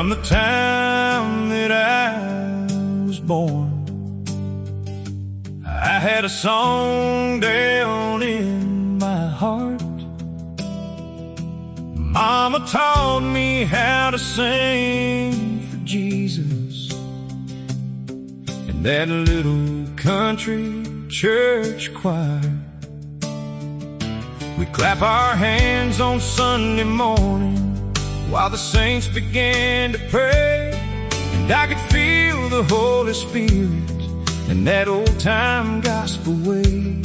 From the time that I was born, I had a song down in my heart. Mama taught me how to sing for Jesus in that little country church choir. We clap our hands on Sunday morning while the saints began to pray, and I could feel the Holy Spirit in that old-time gospel way.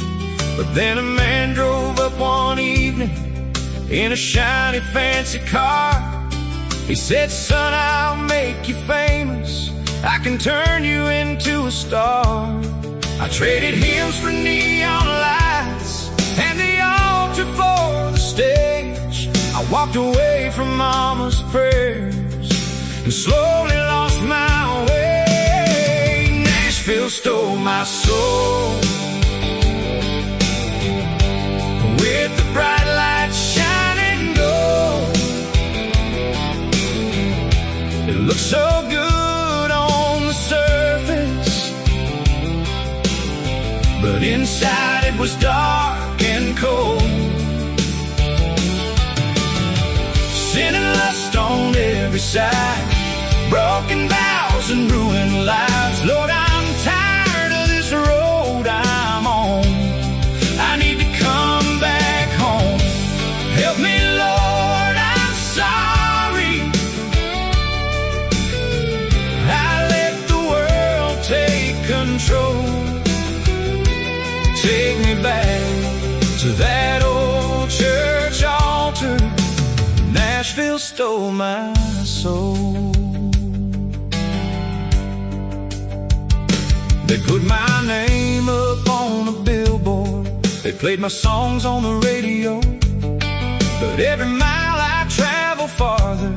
But then a man drove up one evening in a shiny fancy car. He said, "Son, I'll make you famous. I can turn you into a star." I traded hymns for neon lights and the altar for the stage. I walked away from Mama's prayers and slowly lost my way. Nashville stole my soul with the bright lights shining gold. It looked so good on the surface, but inside it was dark and cold. Sin and lust on every side, broken vows and ruined lives. Lord, I'm tired of this road I'm on. I need to come back home. Help me, Lord, I'm sorry. I let the world take control. Take me back to that old church altar. Nashville stole my soul. They put my name up on a billboard, they played my songs on the radio, but every mile I travel farther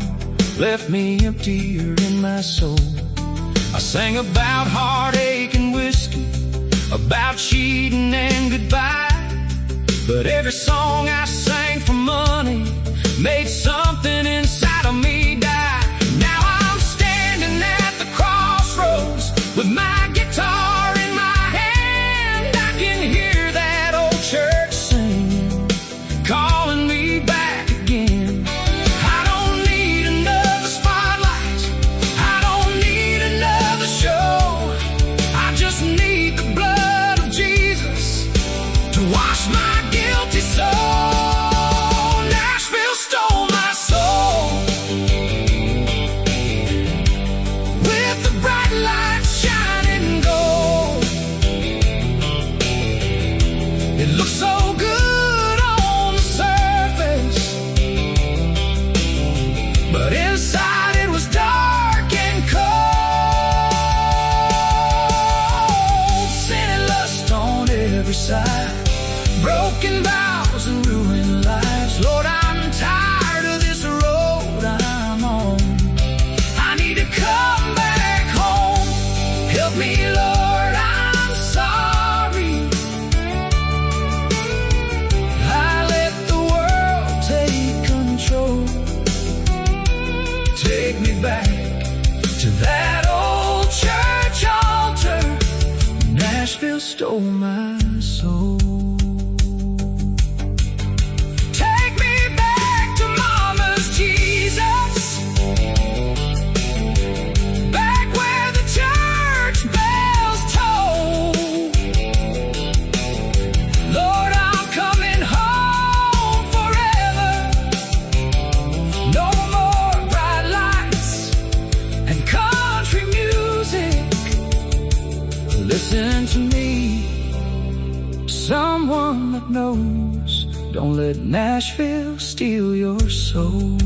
left me emptier in my soul. I sang about heartache and whiskey, about cheating and goodbye, but every song I sang for money made something inside of me die. Now I'm standing at the crossroads with my guitar in my hand. I can hear that old church singing, calling me back again. I don't need another spotlight, I don't need another show. I just need the blood of Jesus to wash my guilty soul. It looks so good on the surface, but inside it was dark and cold. Sin and lust on every side, broken vows and ruined lives. Lord, I'm tired of this road I'm on. I need to come back home. Help me, Lord, I'm sorry. Take me back to that old church altar. Nashville stole my soul. Take me back to Mama's Jesus, back where the church bells toll. Lord, I'm coming home forever. No more bright lights and country music. Listen to me, someone that knows. Don't let Nashville steal your soul.